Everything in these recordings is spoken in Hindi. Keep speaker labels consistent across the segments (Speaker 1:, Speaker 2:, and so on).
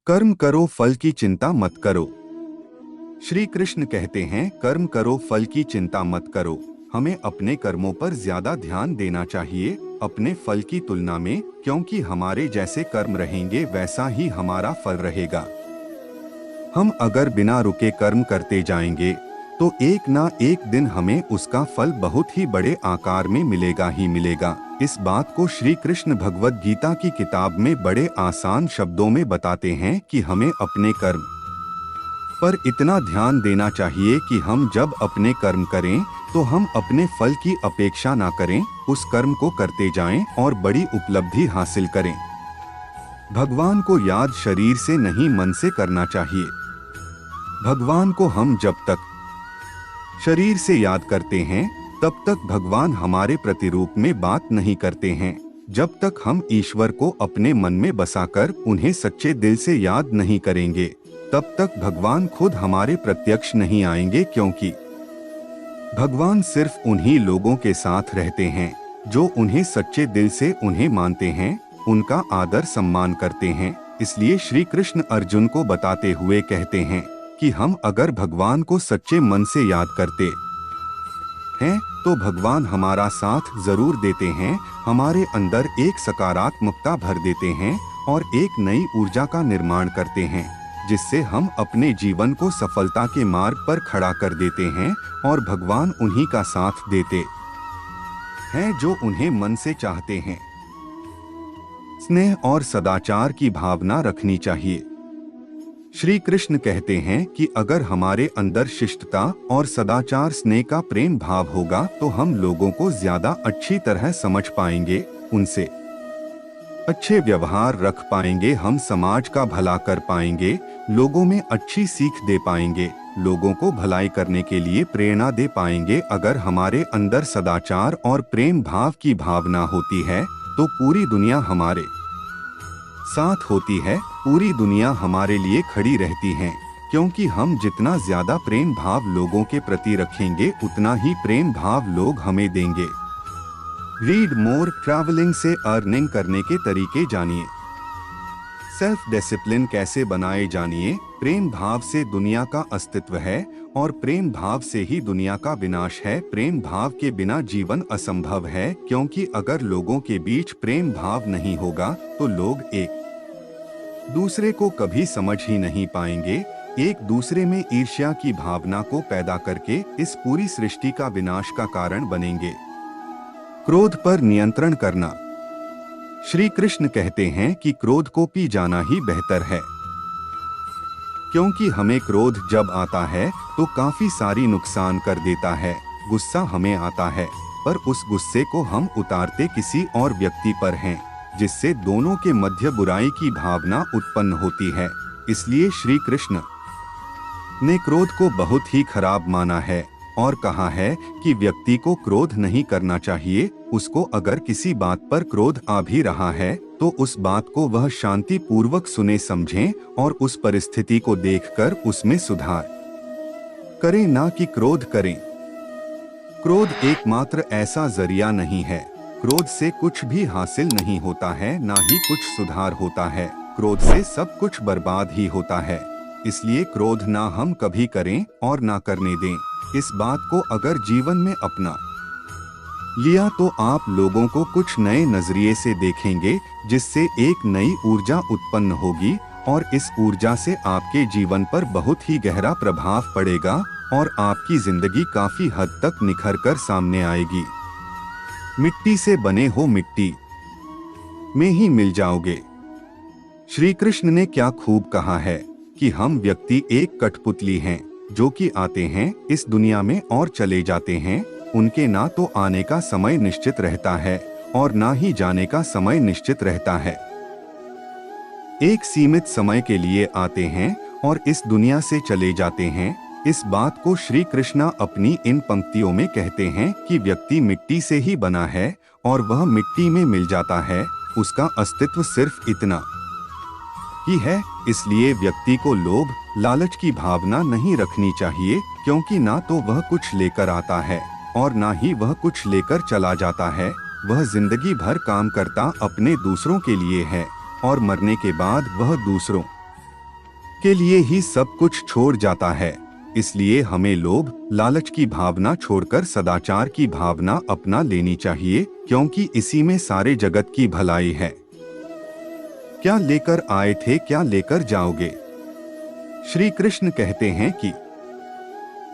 Speaker 1: कर्म करो, फल की चिंता मत करो। श्री कृष्ण कहते हैं, कर्म करो, फल की चिंता मत करो। हमें अपने कर्मों पर ज्यादा ध्यान देना चाहिए अपने फल की तुलना में, क्योंकि हमारे जैसे कर्म रहेंगे वैसा ही हमारा फल रहेगा। हम अगर बिना रुके कर्म करते जाएंगे तो एक ना एक दिन हमें उसका फल बहुत ही बड़े आकार में मिलेगा ही मिलेगा। इस बात को श्री कृष्ण भगवद गीता की किताब में बड़े आसान शब्दों में बताते हैं कि हमें अपने कर्म पर इतना ध्यान देना चाहिए कि हम जब अपने कर्म करें तो हम अपने फल की अपेक्षा ना करें, उस कर्म को करते जाएं और बड़ी उपलब्धि हासिल करें। भगवान को याद शरीर से नहीं, मन से करना चाहिए। भगवान को हम जब तक शरीर से याद करते हैं तब तक भगवान हमारे प्रतिरूप में बात नहीं करते हैं। जब तक हम ईश्वर को अपने मन में बसाकर उन्हें सच्चे दिल से याद नहीं करेंगे तब तक भगवान खुद हमारे प्रत्यक्ष नहीं आएंगे, क्योंकि भगवान सिर्फ उन्हीं लोगों के साथ रहते हैं जो उन्हें सच्चे दिल से उन्हें मानते हैं, उनका आदर सम्मान करते हैं। इसलिए श्री कृष्ण अर्जुन को बताते हुए कहते हैं कि हम अगर भगवान को सच्चे मन से याद करते हैं तो भगवान हमारा साथ जरूर देते हैं, हमारे अंदर एक सकारात्मकता भर देते हैं और एक नई ऊर्जा का निर्माण करते हैं, जिससे हम अपने जीवन को सफलता के मार्ग पर खड़ा कर देते हैं और भगवान उन्हीं का साथ देते हैं जो उन्हें मन से चाहते हैं। स्नेह और सदाचार की भावना रखनी चाहिए। श्री कृष्ण कहते हैं कि अगर हमारे अंदर शिष्टता और सदाचार, स्नेह का प्रेम भाव होगा तो हम लोगों को ज्यादा अच्छी तरह समझ पाएंगे, उनसे अच्छे व्यवहार रख पाएंगे, हम समाज का भला कर पाएंगे, लोगों में अच्छी सीख दे पाएंगे, लोगों को भलाई करने के लिए प्रेरणा दे पाएंगे। अगर हमारे अंदर सदाचार और प्रेम भाव की भावना होती है तो पूरी दुनिया हमारे साथ होती है, पूरी दुनिया हमारे लिए खड़ी रहती है, क्योंकि हम जितना ज्यादा प्रेम भाव लोगों के प्रति रखेंगे उतना ही प्रेम भाव लोग हमें देंगे। रीड मोर, ट्रैवलिंग से अर्निंग करने के तरीके जानिए। सेल्फ डिसिप्लिन कैसे बनाए जानिए। प्रेम भाव से दुनिया का अस्तित्व है और प्रेम भाव से ही दुनिया का विनाश है। प्रेम भाव के बिना जीवन असंभव है, क्योंकि अगर लोगों के बीच प्रेम भाव नहीं होगा तो लोग एक दूसरे को कभी समझ ही नहीं पाएंगे, एक दूसरे में ईर्ष्या की भावना को पैदा करके इस पूरी सृष्टि का विनाश का कारण बनेंगे। क्रोध पर नियंत्रण करना। श्री कृष्ण कहते हैं कि क्रोध को पी जाना ही बेहतर है, क्योंकि हमें क्रोध जब आता है तो काफी सारी नुकसान कर देता है। गुस्सा हमें आता है पर उस गुस्से को हम उतारते किसी और व्यक्ति पर हैं, जिससे दोनों के मध्य बुराई की भावना उत्पन्न होती है। इसलिए श्री कृष्ण ने क्रोध को बहुत ही खराब माना है और कहा है कि व्यक्ति को क्रोध नहीं करना चाहिए। उसको अगर किसी बात पर क्रोध आ भी रहा है तो उस बात को वह शांति पूर्वक सुने समझें और उस परिस्थिति को देखकर उसमें सुधार करें, ना कि क्रोध करें। क्रोध एकमात्र ऐसा जरिया नहीं है। क्रोध से कुछ भी हासिल नहीं होता है, ना ही कुछ सुधार होता है। क्रोध से सब कुछ बर्बाद ही होता है। इसलिए क्रोध ना हम कभी करें और ना करने दें। इस बात को अगर जीवन में अपना लिया तो आप लोगों को कुछ नए नजरिए से देखेंगे, जिससे एक नई ऊर्जा उत्पन्न होगी और इस ऊर्जा से आपके जीवन पर बहुत ही गहरा प्रभाव पड़ेगा और आपकी जिंदगी काफी हद तक निखर कर सामने आएगी। मिट्टी से बने हो, मिट्टी में ही मिल जाओगे। श्री कृष्ण ने क्या खूब कहा है कि हम व्यक्ति एक कठपुतली हैं, जो कि आते हैं इस दुनिया में और चले जाते हैं। उनके ना तो आने का समय निश्चित रहता है और ना ही जाने का समय निश्चित रहता है। एक सीमित समय के लिए आते हैं और इस दुनिया से चले जाते हैं। इस बात को श्री कृष्ण अपनी इन पंक्तियों में कहते हैं कि व्यक्ति मिट्टी से ही बना है और वह मिट्टी में मिल जाता है। उसका अस्तित्व सिर्फ इतना ही है। इसलिए व्यक्ति को लोभ, लालच की भावना नहीं रखनी चाहिए, क्योंकि ना तो वह कुछ लेकर आता है और ना ही वह कुछ लेकर चला जाता है। वह जिंदगी भर काम करता अपने दूसरों के लिए है और मरने के बाद वह दूसरों के लिए ही सब कुछ छोड़ जाता है। इसलिए हमें लोभ लालच की भावना छोड़कर सदाचार की भावना अपना लेनी चाहिए, क्योंकि इसी में सारे जगत की भलाई है। क्या लेकर आए थे, क्या लेकर जाओगे? श्री कृष्ण कहते हैं कि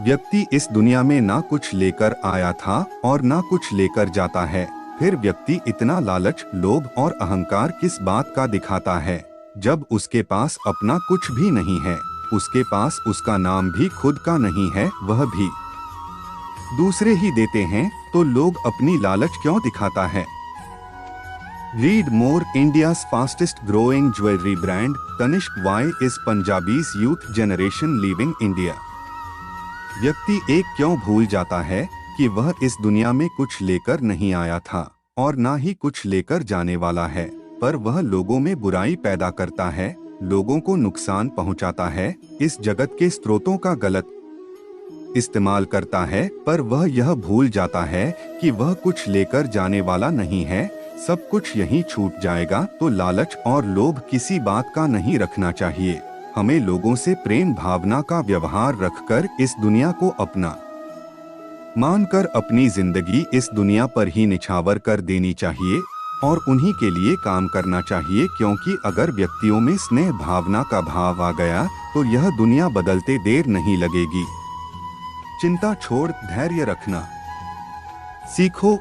Speaker 1: व्यक्ति इस दुनिया में ना कुछ लेकर आया था और ना कुछ लेकर जाता है। फिर व्यक्ति इतना लालच, लोभ और अहंकार किस बात का दिखाता है, जब उसके पास अपना कुछ भी नहीं है, उसके पास उसका नाम भी खुद का नहीं है, वह भी दूसरे ही देते हैं, तो लोग अपनी लालच क्यों दिखाता है? Read more. India's fastest growing jewellery brand Tanishq why is Punjabis youth generation leaving India. व्यक्ति एक क्यों भूल जाता है कि वह इस दुनिया में कुछ लेकर नहीं आया था और ना ही कुछ लेकर जाने वाला है, पर वह लोगों में बुराई पैदा करता है, लोगों को नुकसान पहुंचाता है, इस जगत के स्रोतों का गलत इस्तेमाल करता है, पर वह यह भूल जाता है कि वह कुछ लेकर जाने वाला नहीं है, सब कुछ यहीं छूट जाएगा। तो लालच और लोभ किसी बात का नहीं रखना चाहिए। हमें लोगों से प्रेम भावना का व्यवहार रखकर इस दुनिया को अपना मानकर अपनी जिंदगी इस दुनिया पर ही निछावर कर देनी चाहिए और उन्हीं के लिए काम करना चाहिए, क्योंकि अगर व्यक्तियों में स्नेह भावना का भाव आ गया तो यह दुनिया बदलते देर नहीं लगेगी। चिंता छोड़ धैर्य रखना सीखो।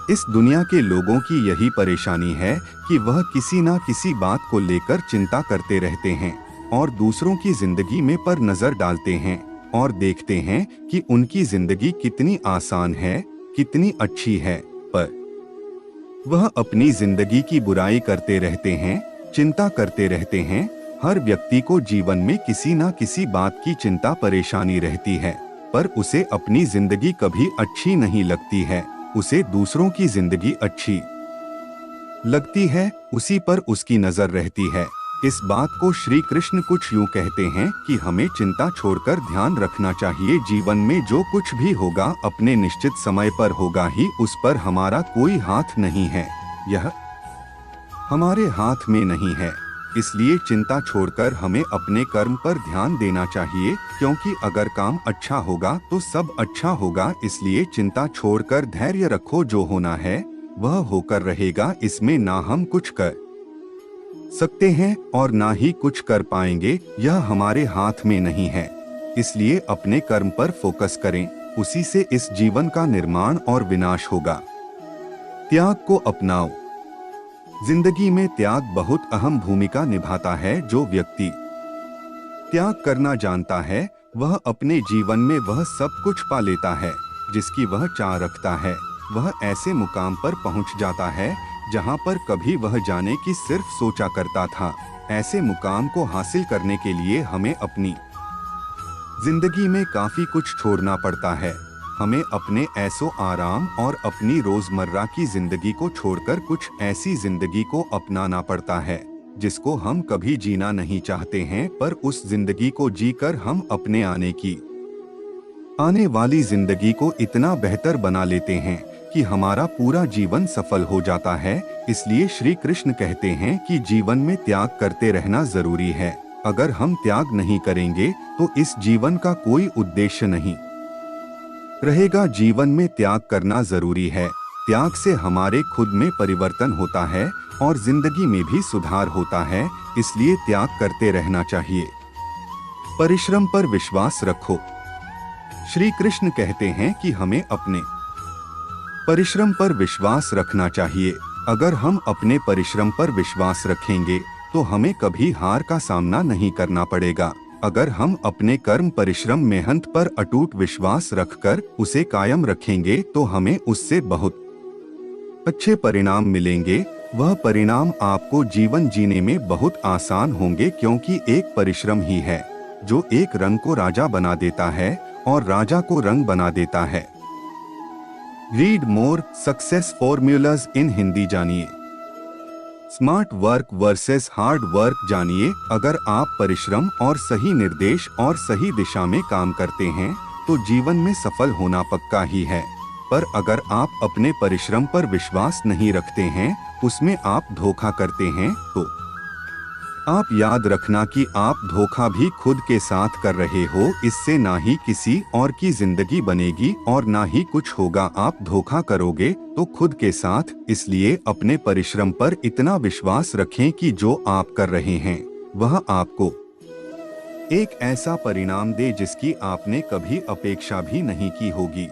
Speaker 1: इस दुनिया के लोगों की यही परेशानी है कि वह किसी ना किसी बात को लेकर चिंता करते रहते हैं और दूसरों की जिंदगी में पर नजर डालते हैं और देखते हैं कि उनकी जिंदगी कितनी आसान है, कितनी अच्छी है, पर वह अपनी जिंदगी की बुराई करते रहते हैं, चिंता करते रहते हैं। हर व्यक्ति को जीवन में किसी ना किसी बात की चिंता परेशानी रहती है, पर उसे अपनी जिंदगी कभी अच्छी नहीं लगती है, उसे दूसरों की जिंदगी अच्छी लगती है, उसी पर उसकी नजर रहती है। इस बात को श्री कृष्ण कुछ यूं कहते हैं कि हमें चिंता छोड़कर ध्यान रखना चाहिए। जीवन में जो कुछ भी होगा अपने निश्चित समय पर होगा ही, उस पर हमारा कोई हाथ नहीं है, यह हमारे हाथ में नहीं है। इसलिए चिंता छोड़कर हमें अपने कर्म पर ध्यान देना चाहिए, क्योंकि अगर काम अच्छा होगा तो सब अच्छा होगा। इसलिए चिंता छोड़कर धैर्य रखो, जो होना है वह होकर रहेगा। इसमें ना हम कुछ कर सकते हैं और ना ही कुछ कर पाएंगे, यह हमारे हाथ में नहीं है। इसलिए अपने कर्म पर फोकस करें, उसी से इस जीवन का निर्माण और विनाश होगा। त्याग को अपनाओ। जिंदगी में त्याग बहुत अहम भूमिका निभाता है। जो व्यक्ति त्याग करना जानता है वह अपने जीवन में वह सब कुछ पा लेता है जिसकी वह चाह रखता है। वह ऐसे मुकाम पर पहुंच जाता है जहां पर कभी वह जाने की सिर्फ सोचा करता था। ऐसे मुकाम को हासिल करने के लिए हमें अपनी जिंदगी में काफी कुछ छोड़ना पड़ता है। हमें अपने ऐसो आराम और अपनी रोजमर्रा की जिंदगी को छोड़कर कुछ ऐसी जिंदगी को अपनाना पड़ता है जिसको हम कभी जीना नहीं चाहते हैं, पर उस जिंदगी को जीकर हम अपने आने वाली जिंदगी को इतना बेहतर बना लेते हैं कि हमारा पूरा जीवन सफल हो जाता है। इसलिए श्री कृष्ण कहते हैं कि जीवन में त्याग करते रहना जरूरी है। अगर हम त्याग नहीं करेंगे तो इस जीवन का कोई उद्देश्य नहीं रहेगा। जीवन में त्याग करना जरूरी है। त्याग से हमारे खुद में परिवर्तन होता है और जिंदगी में भी सुधार होता है। इसलिए त्याग करते रहना चाहिए। परिश्रम पर विश्वास रखो। श्री कृष्ण कहते हैं कि हमें अपने परिश्रम पर विश्वास रखना चाहिए। अगर हम अपने परिश्रम पर विश्वास रखेंगे तो हमें कभी हार का सामना नहीं करना पड़ेगा। अगर हम अपने कर्म परिश्रम मेहनत पर अटूट विश्वास रखकर उसे कायम रखेंगे तो हमें उससे बहुत अच्छे परिणाम मिलेंगे। वह परिणाम आपको जीवन जीने में बहुत आसान होंगे, क्योंकि एक परिश्रम ही है जो एक रंग को राजा बना देता है और राजा को रंग बना देता है। रीड मोर। सक्सेस फॉर्मूलाज इन हिंदी जानिए। Smart work versus hard work जानिए। अगर आप परिश्रम और सही निर्देश और सही दिशा में काम करते हैं तो जीवन में सफल होना पक्का ही है, पर अगर आप अपने परिश्रम पर विश्वास नहीं रखते हैं, उसमें आप धोखा करते हैं, तो आप याद रखना कि आप धोखा भी खुद के साथ कर रहे हो, इससे ना ही किसी और की जिंदगी बनेगी और ना ही कुछ होगा। आप धोखा करोगे तो खुद के साथ, इसलिए अपने परिश्रम पर इतना विश्वास रखें कि जो आप कर रहे हैं वह आपको एक ऐसा परिणाम दे जिसकी आपने कभी अपेक्षा भी नहीं की होगी।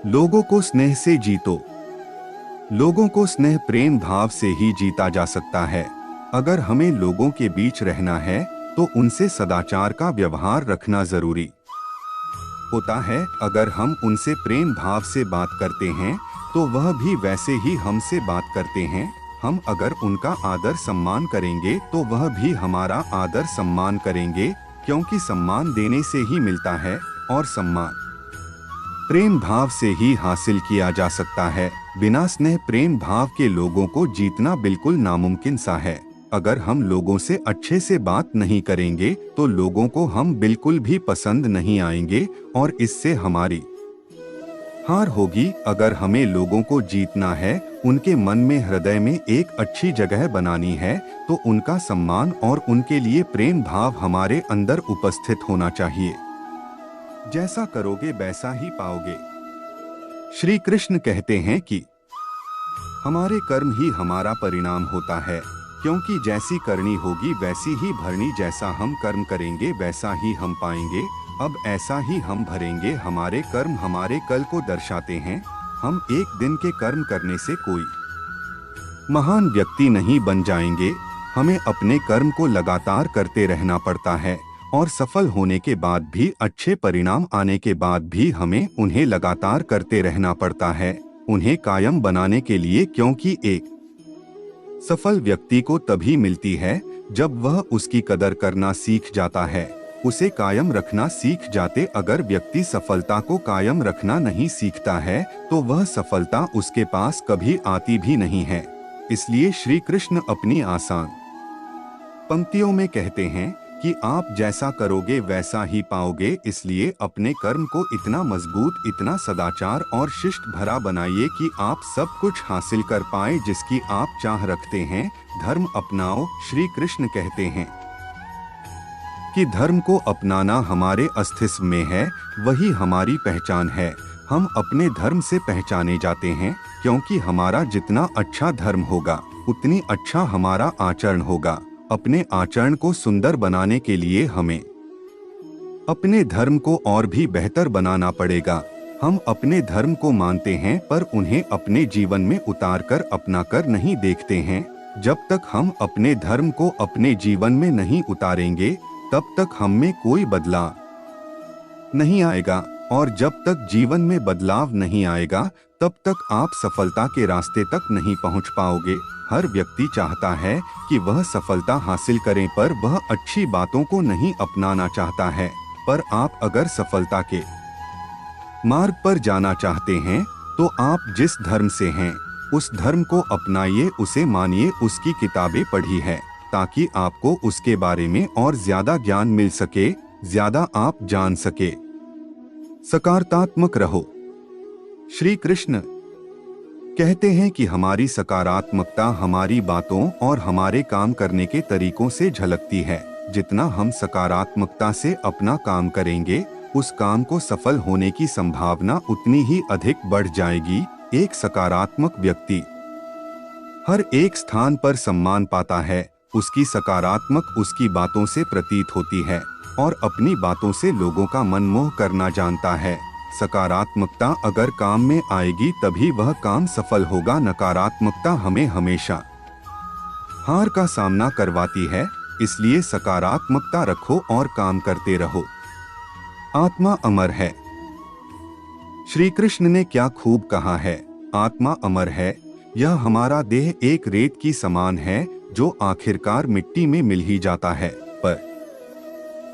Speaker 1: लोगों को स्नेह से जीतो। लोगों को स्नेह प्रेम भाव से ही जीता जा सकता है। अगर हमें लोगों के बीच रहना है तो उनसे सदाचार का व्यवहार रखना जरूरी होता है। अगर हम उनसे प्रेम भाव से बात करते हैं तो वह भी वैसे ही हमसे बात करते हैं। हम अगर उनका आदर सम्मान करेंगे तो वह भी हमारा आदर सम्मान करेंगे, क्योंकि सम्मान देने से ही मिलता है और सम्मान प्रेम भाव से ही हासिल किया जा सकता है। बिना स्नेह प्रेम भाव के लोगों को जीतना बिल्कुल नामुमकिन सा है। अगर हम लोगों से अच्छे से बात नहीं करेंगे तो लोगों को हम बिल्कुल भी पसंद नहीं आएंगे और इससे हमारी हार होगी। अगर हमें लोगों को जीतना है, उनके मन में हृदय में एक अच्छी जगह बनानी है, तो उनका सम्मान और उनके लिए प्रेम भाव हमारे अंदर उपस्थित होना चाहिए। जैसा करोगे वैसा ही पाओगे। श्री कृष्ण कहते हैं कि हमारे कर्म ही हमारा परिणाम होता है, क्योंकि जैसी करनी होगी वैसी ही भरनी। जैसा हम कर्म करेंगे वैसा ही हम पाएंगे। अब ऐसा ही हम भरेंगे। हमारे कर्म हमारे कल को दर्शाते हैं। हम एक दिन के कर्म करने से कोई महान व्यक्ति नहीं बन जाएंगे। हमें अपने कर्म को लगातार करते रहना पड़ता है और सफल होने के बाद भी, अच्छे परिणाम आने के बाद भी हमें उन्हें लगातार करते रहना पड़ता है, उन्हें कायम बनाने के लिए। क्योंकि एक सफल व्यक्ति को तभी मिलती है जब वह उसकी कदर करना सीख जाता है, उसे कायम रखना सीख जाते। अगर व्यक्ति सफलता को कायम रखना नहीं सीखता है तो वह सफलता उसके पास कभी आती भी नहीं है। इसलिए श्री कृष्ण अपनी आसान पंक्तियों में कहते हैं कि आप जैसा करोगे वैसा ही पाओगे। इसलिए अपने कर्म को इतना मजबूत, इतना सदाचार और शिष्ट भरा बनाइए कि आप सब कुछ हासिल कर पाए जिसकी आप चाह रखते हैं। धर्म अपनाओ। श्री कृष्ण कहते हैं कि धर्म को अपनाना हमारे अस्तित्व में है, वही हमारी पहचान है। हम अपने धर्म से पहचाने जाते हैं, क्योंकि हमारा जितना अच्छा धर्म होगा उतनी अच्छा हमारा आचरण होगा। अपने आचरण को सुंदर बनाने के लिए हमें अपने धर्म को और भी बेहतर बनाना पड़ेगा। हम अपने धर्म को मानते हैं पर उन्हें अपने जीवन में उतारकर अपनाकर नहीं देखते हैं। जब तक हम अपने धर्म को अपने जीवन में नहीं उतारेंगे तब तक हम में कोई बदलाव नहीं आएगा, और जब तक जीवन में बदलाव नहीं आएगा तब तक आप सफलता के रास्ते तक नहीं पहुंच पाओगे। हर व्यक्ति चाहता है कि वह सफलता हासिल करे, पर वह अच्छी बातों को नहीं अपनाना चाहता है। पर आप अगर सफलता के मार्ग पर जाना चाहते हैं तो आप जिस धर्म से हैं उस धर्म को अपनाइए, उसे मानिए, उसकी किताबें पढ़ी है ताकि आपको उसके बारे में और ज्यादा ज्ञान मिल सके, ज्यादा आप जान सके। सकारात्मक रहो। श्री कृष्ण कहते हैं कि हमारी सकारात्मकता हमारी बातों और हमारे काम करने के तरीकों से झलकती है। जितना हम सकारात्मकता से अपना काम करेंगे, उस काम को सफल होने की संभावना उतनी ही अधिक बढ़ जाएगी। एक सकारात्मक व्यक्ति हर एक स्थान पर सम्मान पाता है। उसकी सकारात्मक उसकी बातों से प्रतीत होती है और अपनी बातों से लोगों का मन मोह करना जानता है। सकारात्मकता अगर काम में आएगी तभी वह काम सफल होगा। नकारात्मकता हमें हमेशा हार का सामना करवाती है, इसलिए सकारात्मकता रखो और काम करते रहो। आत्मा अमर है। श्री कृष्ण ने क्या खूब कहा है, आत्मा अमर है। यह हमारा देह एक रेत की समान है जो आखिरकार मिट्टी में मिल ही जाता है, पर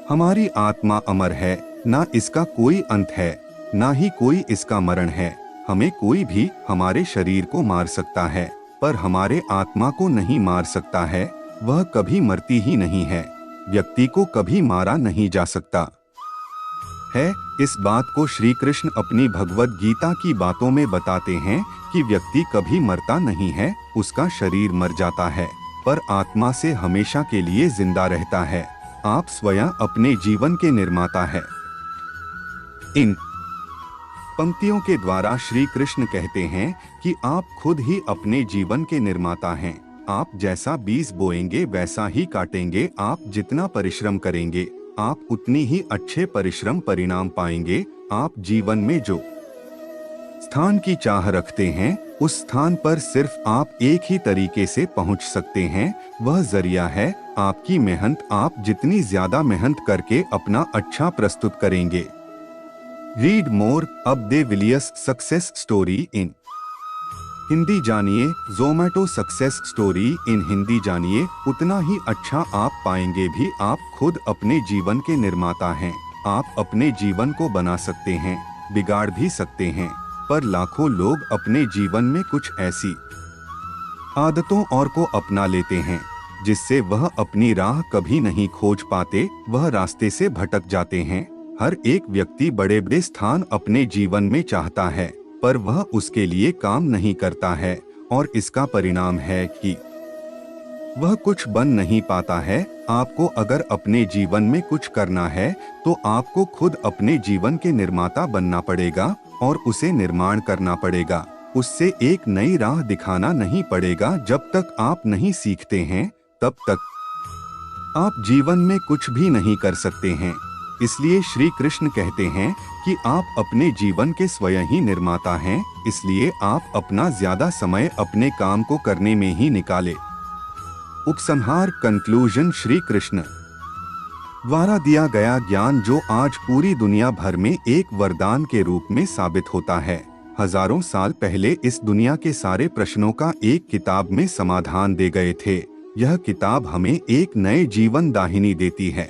Speaker 1: हमारी आत्मा अमर है। ना इसका कोई अंत है, ना ही कोई इसका मरण है। हमें कोई भी हमारे शरीर को मार सकता है पर हमारे आत्मा को नहीं मार सकता है। वह कभी मरती ही नहीं है। व्यक्ति को कभी मारा नहीं जा सकता है। इस बात को श्री कृष्ण अपनी भगवद गीता की बातों में बताते हैं कि व्यक्ति कभी मरता नहीं है, उसका शरीर मर जाता है पर आत्मा से हमेशा के लिए जिंदा रहता है। आप स्वयं अपने जीवन के निर्माता है। इन पंक्तियों के द्वारा श्री कृष्ण कहते हैं कि आप खुद ही अपने जीवन के निर्माता हैं। आप जैसा बीज बोएंगे वैसा ही काटेंगे। आप जितना परिश्रम करेंगे आप उतनी ही अच्छे परिश्रम परिणाम पाएंगे। आप जीवन में जो स्थान की चाह रखते हैं उस स्थान पर सिर्फ आप एक ही तरीके से पहुंच सकते हैं, वह जरिया है आपकी मेहनत। आप जितनी ज्यादा मेहनत करके अपना अच्छा प्रस्तुत करेंगे। रीड मोर अब दे विलियस सक्सेस स्टोरी इन हिंदी जानिए। Zomato success story in Hindi जानिए। उतना ही अच्छा आप पाएंगे भी। आप खुद अपने जीवन के निर्माता हैं। आप अपने जीवन को बना सकते हैं, बिगाड़ भी सकते हैं, पर लाखों लोग अपने जीवन में कुछ ऐसी आदतों और को अपना लेते हैं जिससे वह अपनी राह कभी नहीं खोज पाते, वह रास्ते से भटक जाते हैं। हर एक व्यक्ति बड़े बड़े स्थान अपने जीवन में चाहता है, पर वह उसके लिए काम नहीं करता है और इसका परिणाम है कि वह कुछ बन नहीं पाता है। आपको अगर अपने जीवन में कुछ करना है तो आपको खुद अपने जीवन के निर्माता बनना पड़ेगा और उसे निर्माण करना पड़ेगा। उससे एक नई राह दिखाना नहीं पड़ेगा। जब तक आप नहीं सीखते हैं तब तक आप जीवन में कुछ भी नहीं कर सकते हैं। इसलिए श्री कृष्ण कहते हैं कि आप अपने जीवन के स्वयं ही निर्माता हैं। इसलिए आप अपना ज्यादा समय अपने काम को करने में ही निकाले। उपसंहार कंक्लूजन श्री कृष्ण द्वारा दिया गया ज्ञान जो आज पूरी दुनिया भर में एक वरदान के रूप में साबित होता है। हजारों साल पहले इस दुनिया के सारे प्रश्नों का एक किताब में समाधान दे गए थे। यह किताब हमें एक नए जीवन दाहिनी देती है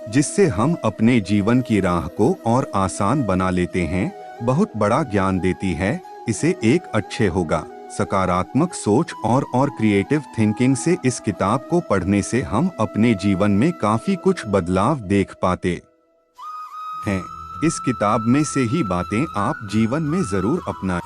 Speaker 1: जिससे हम अपने जीवन की राह को और आसान बना लेते हैं। बहुत बड़ा ज्ञान देती है। इसे एक अच्छे होगा सकारात्मक सोच और क्रिएटिव थिंकिंग से इस किताब को पढ़ने से हम अपने जीवन में काफी कुछ बदलाव देख पाते हैं। इस किताब में से ही बातें आप जीवन में जरूर अपनाएं।